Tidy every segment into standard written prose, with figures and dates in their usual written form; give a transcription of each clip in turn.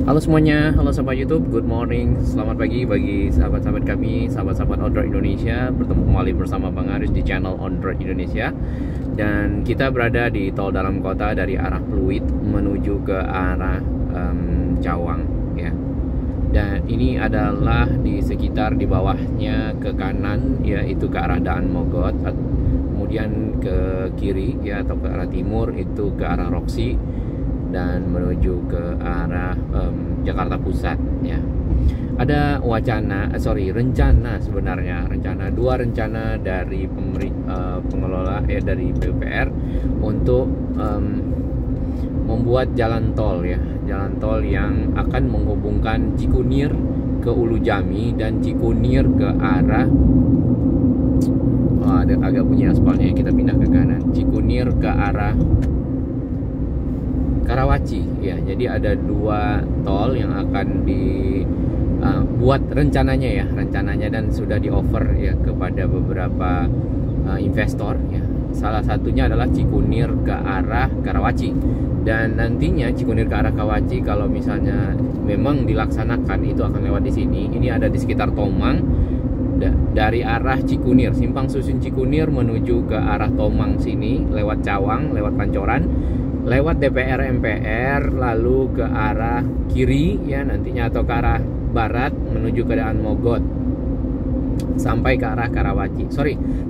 Halo semuanya, halo sahabat YouTube, good morning, selamat pagi bagi sahabat-sahabat kami, sahabat-sahabat On Road Indonesia. Bertemu kembali bersama Bang Aris di channel On Road Indonesia. Dan kita berada di tol dalam kota dari arah Pluit menuju ke arah Cawang ya. Dan ini adalah di sekitar di bawahnya ke kanan, yaitu ke arah Daan Mogot. Kemudian ke kiri ya, atau ke arah timur itu ke arah Roxy, dan menuju ke arah Jakarta Pusat ya. Ada rencana sebenarnya, dua rencana dari pengelola dari PUPR untuk membuat jalan tol ya, jalan tol yang akan menghubungkan Cikunir ke Ulu Jami dan Cikunir ke arah ada agak bunyi aspalnya, kita pindah ke kanan, Cikunir ke arah Karawaci ya. Jadi ada dua tol yang akan dibuat rencananya dan sudah di offer ya kepada beberapa investor ya. Salah satunya adalah Cikunir ke arah Karawaci, dan nantinya Cikunir ke arah Karawaci kalau misalnya memang dilaksanakan itu akan lewat di sini. Ini ada di sekitar Tomang, dari arah Cikunir, simpang susun Cikunir menuju ke arah Tomang sini, lewat Cawang, lewat Pancoran, lewat DPR MPR, lalu ke arah kiri ya nantinya, atau ke arah barat menuju ke Daan Mogot sampai ke arah Karawaci.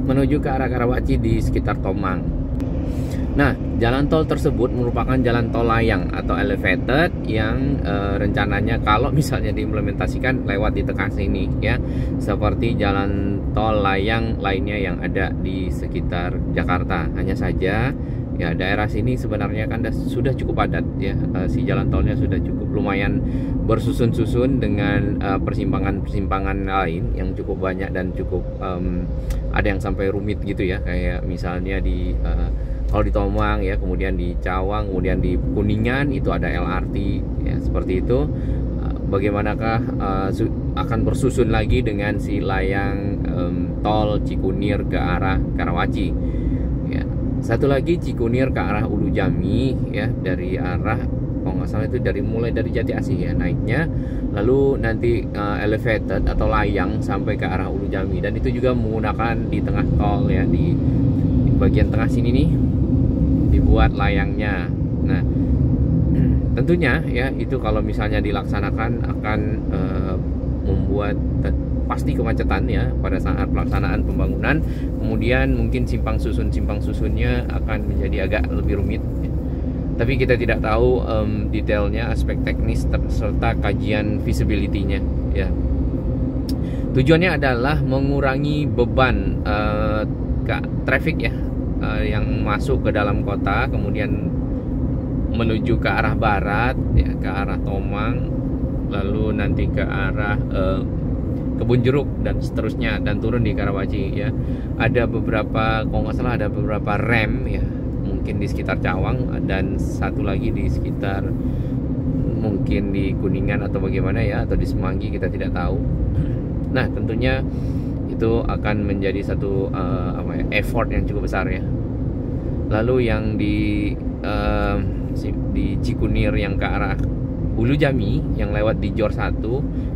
Menuju ke arah Karawaci di sekitar Tomang. Nah, jalan tol tersebut merupakan jalan tol layang atau elevated yang rencananya kalau misalnya diimplementasikan lewat di tengah sini ya, seperti jalan tol layang lainnya yang ada di sekitar Jakarta. Hanya saja ya daerah sini sebenarnya kan sudah cukup padat ya, si jalan tolnya sudah cukup lumayan bersusun-susun dengan persimpangan-persimpangan lain yang cukup banyak dan cukup ada yang sampai rumit gitu ya, kayak misalnya di kalau di Tomang ya, kemudian di Cawang, kemudian di Kuningan itu ada LRT ya, seperti itu. Bagaimanakah akan bersusun lagi dengan si layang tol Cikunir ke arah Karawaci ya. Satu lagi Cikunir ke arah Ulu Jami ya, dari arah kalau nggak salah itu mulai dari Jati Asih ya naiknya, lalu nanti elevated atau layang sampai ke arah Ulu Jami, dan itu juga menggunakan di tengah tol ya, di bagian tengah sini nih dibuat layangnya. Nah, tentunya ya itu kalau misalnya dilaksanakan akan membuat pasti kemacetan ya pada saat pelaksanaan pembangunan. Kemudian mungkin simpang susunnya akan menjadi agak lebih rumit ya. Tapi kita tidak tahu detailnya, aspek teknis serta kajian feasibility-nya ya. Tujuannya adalah mengurangi beban traffic ya, yang masuk ke dalam kota, kemudian menuju ke arah barat ya, ke arah Tomang, lalu nanti ke arah Kebun Jeruk dan seterusnya, dan turun di Karawaci ya. Ada beberapa, kalau nggak salah ada beberapa rem ya, mungkin di sekitar Cawang, dan satu lagi di sekitar mungkin di Kuningan atau bagaimana ya, atau di Semanggi, kita tidak tahu. Nah, tentunya itu akan menjadi satu effort yang cukup besar ya. Lalu yang di Cikunir yang ke arah Ulu Jami yang lewat di Jor 1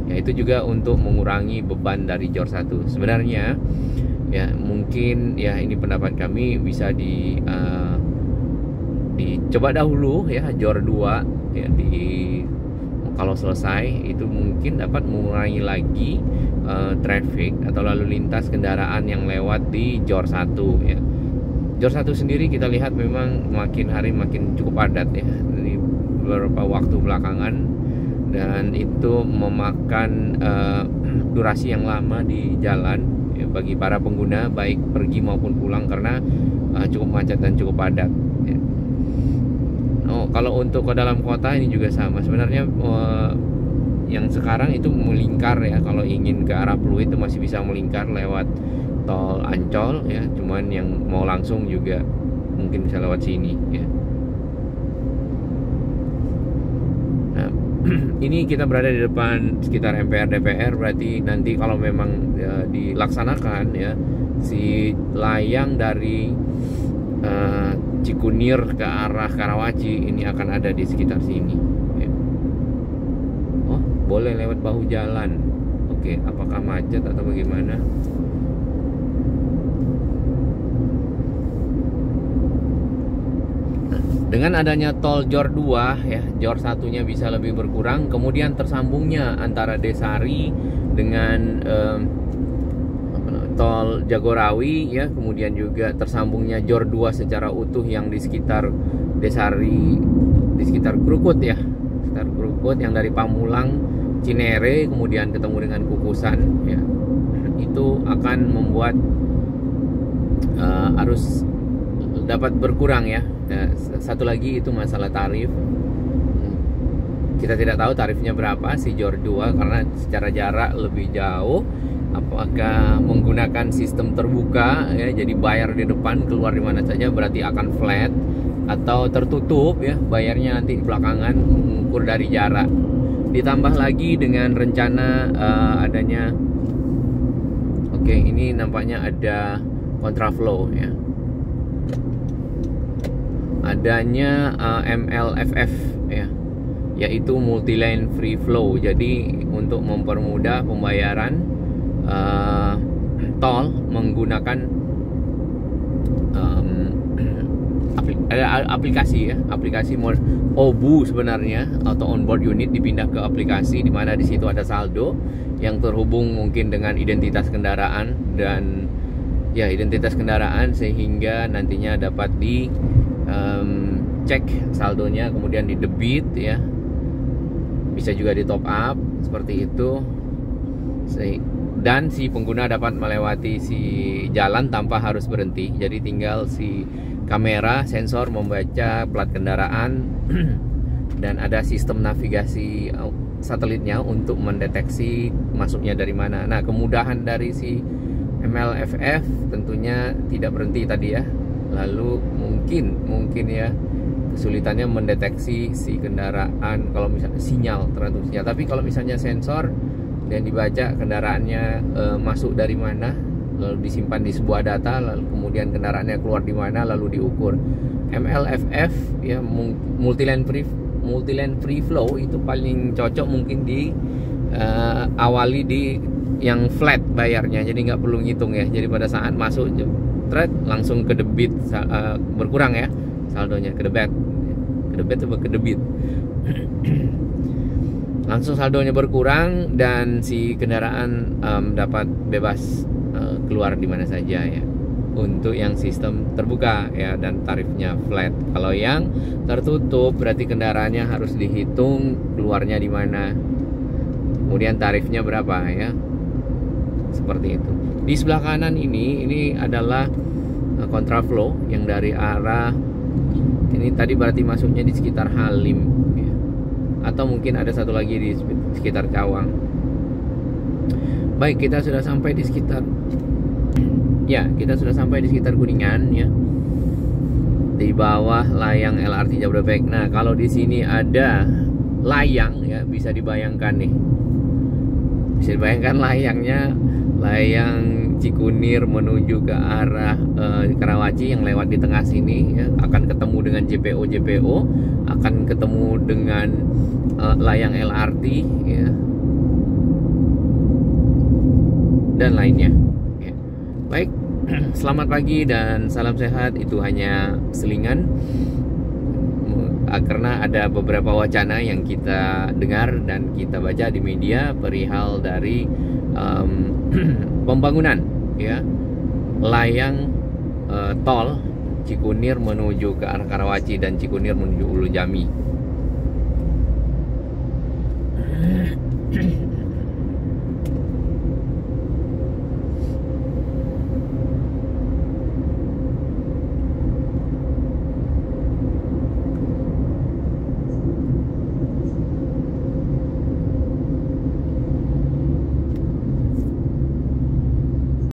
ya, itu juga untuk mengurangi beban dari Jor 1. Sebenarnya ya mungkin ya ini pendapat kami bisa dicoba dahulu ya Jor 2 ya, kalau selesai itu mungkin dapat mengurangi lagi traffic atau lalu lintas kendaraan yang lewat di Jor 1 ya. Jor 1 sendiri kita lihat memang makin hari makin cukup padat ya dari beberapa waktu belakangan, dan itu memakan durasi yang lama di jalan ya, bagi para pengguna baik pergi maupun pulang, karena cukup macet dan cukup padat ya. Kalau untuk ke dalam kota ini juga sama sebenarnya. Yang sekarang itu melingkar ya, kalau ingin ke arah Pluit itu masih bisa melingkar lewat tol Ancol ya, cuman yang mau langsung juga mungkin bisa lewat sini ya. Nah, ini kita berada di depan sekitar MPR DPR, berarti nanti kalau memang dilaksanakan ya, si layang dari Cikunir ke arah Karawaci ini akan ada di sekitar sini ya. boleh lewat bahu jalan. Oke, apakah macet atau bagaimana? Dengan adanya tol JOR 2 ya, JOR 1-nya bisa lebih berkurang, kemudian tersambungnya antara Desari dengan tol Jagorawi ya, kemudian juga tersambungnya JOR 2 secara utuh yang di sekitar Desari, di sekitar Krukut ya, sekitar Krukut yang dari Pamulang, Cinere kemudian ketemu dengan Kukusan ya. Itu akan membuat arus dapat berkurang ya. Satu lagi itu masalah tarif. Kita tidak tahu tarifnya berapa si JOR 2 karena secara jarak lebih jauh. Apakah menggunakan sistem terbuka ya, jadi bayar di depan keluar di mana saja berarti akan flat, atau tertutup ya, bayarnya nanti belakangan mengukur dari jarak. Ditambah lagi dengan rencana adanya, oke, ini nampaknya ada kontraflow ya, adanya MLFF ya, yaitu multi lane free flow. Jadi untuk mempermudah pembayaran tol menggunakan aplikasi ya, aplikasi OBU sebenarnya, atau onboard unit, dipindah ke aplikasi di mana di situ ada saldo yang terhubung mungkin dengan identitas kendaraan dan ya identitas kendaraan, sehingga nantinya dapat di cek saldonya, kemudian di debit ya, bisa juga di top up seperti itu, dan si pengguna dapat melewati si jalan tanpa harus berhenti. Jadi tinggal si kamera sensor membaca plat kendaraan dan ada sistem navigasi satelitnya untuk mendeteksi masuknya dari mana. Nah, kemudahan dari si MLFF tentunya tidak berhenti tadi ya. Lalu mungkin ya kesulitannya mendeteksi si kendaraan kalau misalnya sinyal, tergantung sinyal. Tapi kalau misalnya sensor dan dibaca kendaraannya masuk dari mana, lalu disimpan di sebuah data, lalu kemudian kendaraannya keluar di mana, lalu diukur. MLFF ya, multi lane free flow, itu paling cocok mungkin di awali di yang flat bayarnya, jadi nggak perlu ngitung ya. Jadi pada saat masuk jepret langsung ke debit, berkurang ya saldonya, ke debit atau ke debit. Langsung saldonya berkurang dan si kendaraan dapat bebas keluar di mana saja ya. Untuk yang sistem terbuka ya, dan tarifnya flat. Kalau yang tertutup berarti kendaraannya harus dihitung keluarnya di mana, kemudian tarifnya berapa ya, seperti itu. Di sebelah kanan ini adalah kontraflow yang dari arah ini tadi, berarti masuknya di sekitar Halim ya. Atau mungkin ada satu lagi di sekitar Cawang. Baik, kita sudah sampai di sekitar Kuningan ya, di bawah layang LRT Jabodebek. Nah, kalau di sini ada layang ya, bisa dibayangkan nih, layang Cikunir menuju ke arah Karawaci yang lewat di tengah sini ya, akan ketemu dengan JPO, akan ketemu dengan layang LRT ya, dan lainnya ya. Baik, selamat pagi dan salam sehat. Itu hanya selingan karena ada beberapa wacana yang kita dengar dan kita baca di media perihal dari pembangunan ya layang tol Cikunir menuju ke arah Karawaci dan Cikunir menuju Ulu Jami.